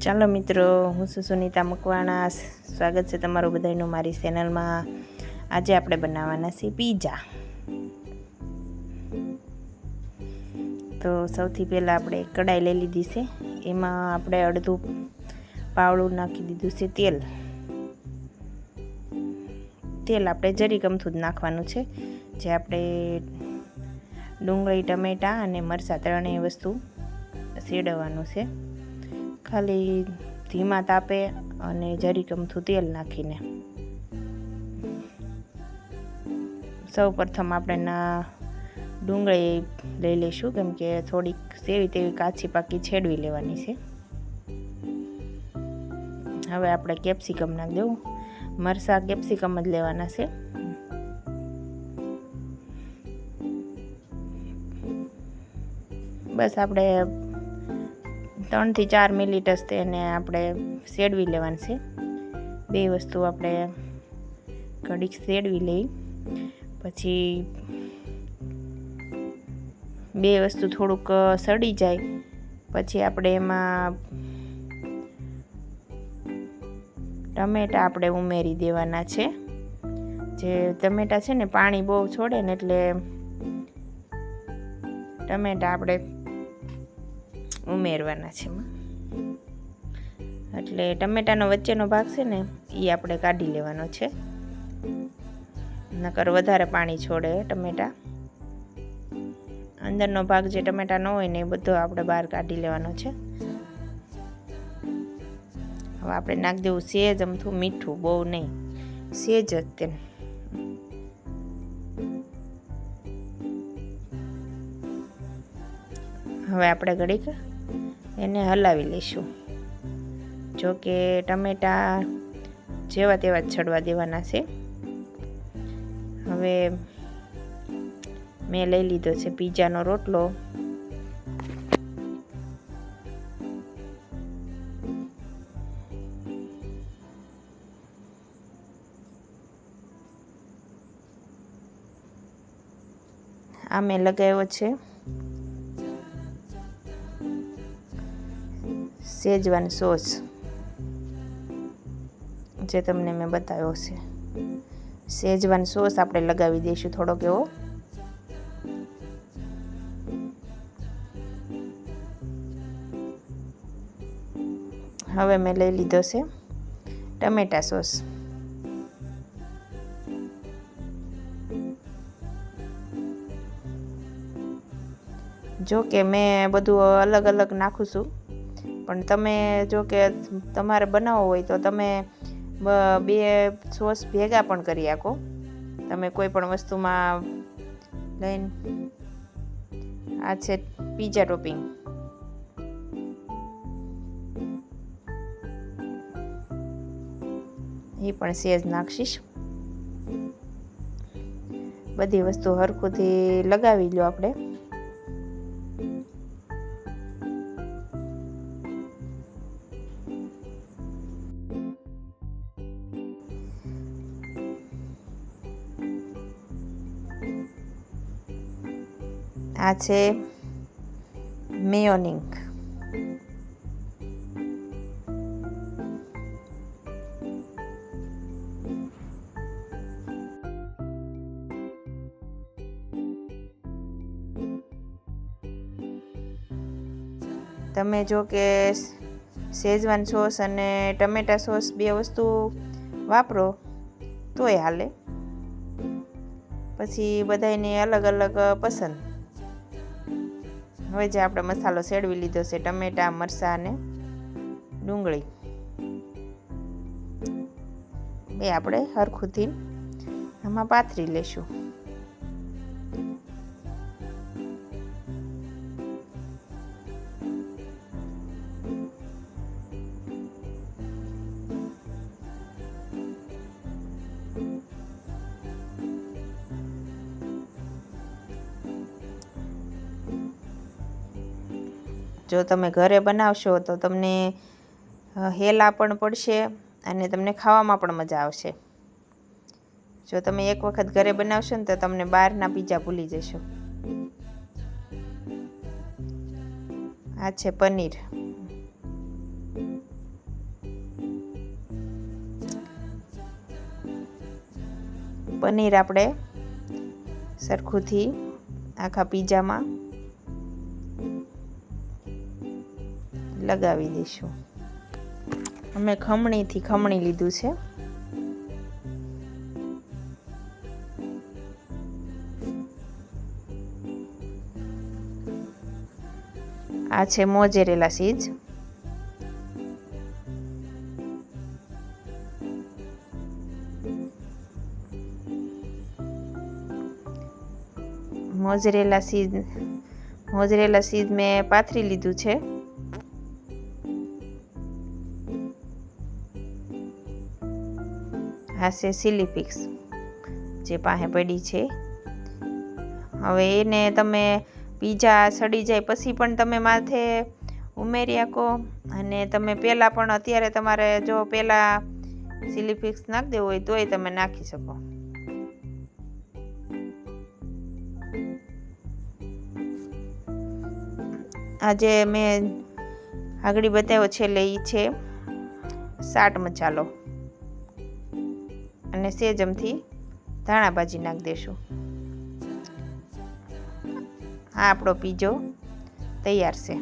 ચાલો મિત્રો, હું છું સુનિતા મકવાણા. સ્વાગત છે તમારું બધાનું મારી ચેનલમાં. આજે આપણે બનાવવાના છે પીઝા. તો સૌથી પહેલાં આપણે કડાઈ લઈ લીધી છે. એમાં આપણે અડધું પાવડું નાખી દીધું છે તેલ આપણે જરીક અમથું જ નાખવાનું છે. જે આપણે ડુંગળી, ટમેટાં અને મરચાં ત્રણેય વસ્તુ શેડવવાનું છે. ખાલી ધીમા તાપે અને જરીક અમથું તેલ નાખીને. સૌ પ્રથમ આપણે ડુંગળી લઈ લઈશું, કેમ કે થોડીક સેવી તેવી કાચી પાકી છેડવી લેવાની છે. હવે આપણે કેપ્સિકમ નાખી દેવું. મરચાં કેપ્સિકમ જ લેવાના છે. બસ આપણે 3 થી 4 મિનિટ જ તેને આપણે શેડવી લેવાનું છે. બે વસ્તુ આપણે ઘડીક શેડવી લઈ, પછી બે વસ્તુ થોડુંક સડી જાય પછી આપણે એમાં ટમેટાં આપણે ઉમેરી દેવાના છે. જે ટમેટાં છે ને પાણી બહુ છોડે ને, એટલે ટમેટાં આપણે ઉમેરવાના છે. એટલે ટમેટાનો વચ્ચેનો ભાગ છે ને એ આપણે કાઢી લેવાનો છે, નકર વધારે પાણી છોડે ટમેટાં. અંદરનો ભાગ જે ટમેટાં ન હોય ને એ બધો આપણે બહાર કાઢી લેવાનો છે. હવે આપણે નાખી દેવું સેજ અમથું મીઠું, બહુ નહીં, સેજ જ તેમ. હવે આપણે ઘડીક એને હલાવી લઈશું. જો કે ટમેટાં જેવા તેવા જ છડવા દેવાના છે. હવે મેં લઈ લીધો છે પીઝાનો રોટલો. આ મેં લગાવ્યો છે શેઝવાન સોસ, જે તમને મેં બતાવ્યો છે. શેઝવાન સોસ આપણે લગાવી દઈશું થોડોક એવો. હવે મેં લઈ લીધો છે ટમેટા સોસ. જો કે મેં બધું અલગ અલગ નાખું છું, પણ તમે જો કે તમારે બનાવવો હોય તો તમે બે સોસ ભેગા પણ કરી શકો. તમે કોઈ પણ વસ્તુમાં લઈને. આ છે પીઝા ટોપિંગ. એ પણ સેજ નાખીશ. બધી વસ્તુ હરખુંથી લગાવી લો આપણે. આ છે મેયોનીઝ. તમે જો કે શેઝવાન સોસ અને ટમેટા સોસ બે વસ્તુ વાપરો તોય હાલે. પછી બધાને અલગ અલગ પસંદ. હવે જે આપણે મસાલો શેડવી લીધો છે, ટમેટાં, મરચાં અને ડુંગળી, એ આપણે હરખુંથી આમાં પાથરી લઈશું. જો તમે ઘરે બનાવશો તો તમને હેલા પણ પડશે અને તમને ખાવામાં પણ મજા આવશે. જો તમે એક વખત ઘરે બનાવશો ને તો તમને બહારના પીઝા ભૂલી જશો. આ છે પનીર. પનીર આપણે સરખુંથી આખા પીઝામાં લગાવી દઈશું. અમે ખમણીથી ખમણી લીધું છે. આ છે મોઝેરેલા ચીઝ. મોઝરેલા ચીઝ મેં પાથરી લીધું છે. આ છે ચીલી ફ્લેક્સ જે પાસે પડી છે. હવે એને તમે પીઝા સડી જાય પછી પણ તમે માથે ઉમેરી શકો, અને તમે પહેલાં પણ અત્યારે તમારે જો પહેલાં ચીલી ફ્લેક્સ નાખી દેવું હોય તોય તમે નાખી શકો. આજે મેં આગળ બતાવ્યો છે એ છે ચાટ મસાલો, અને સેજમથી ધાણા ભાજી નાખી દેશું. આ આપણો પીઝો તૈયાર છે.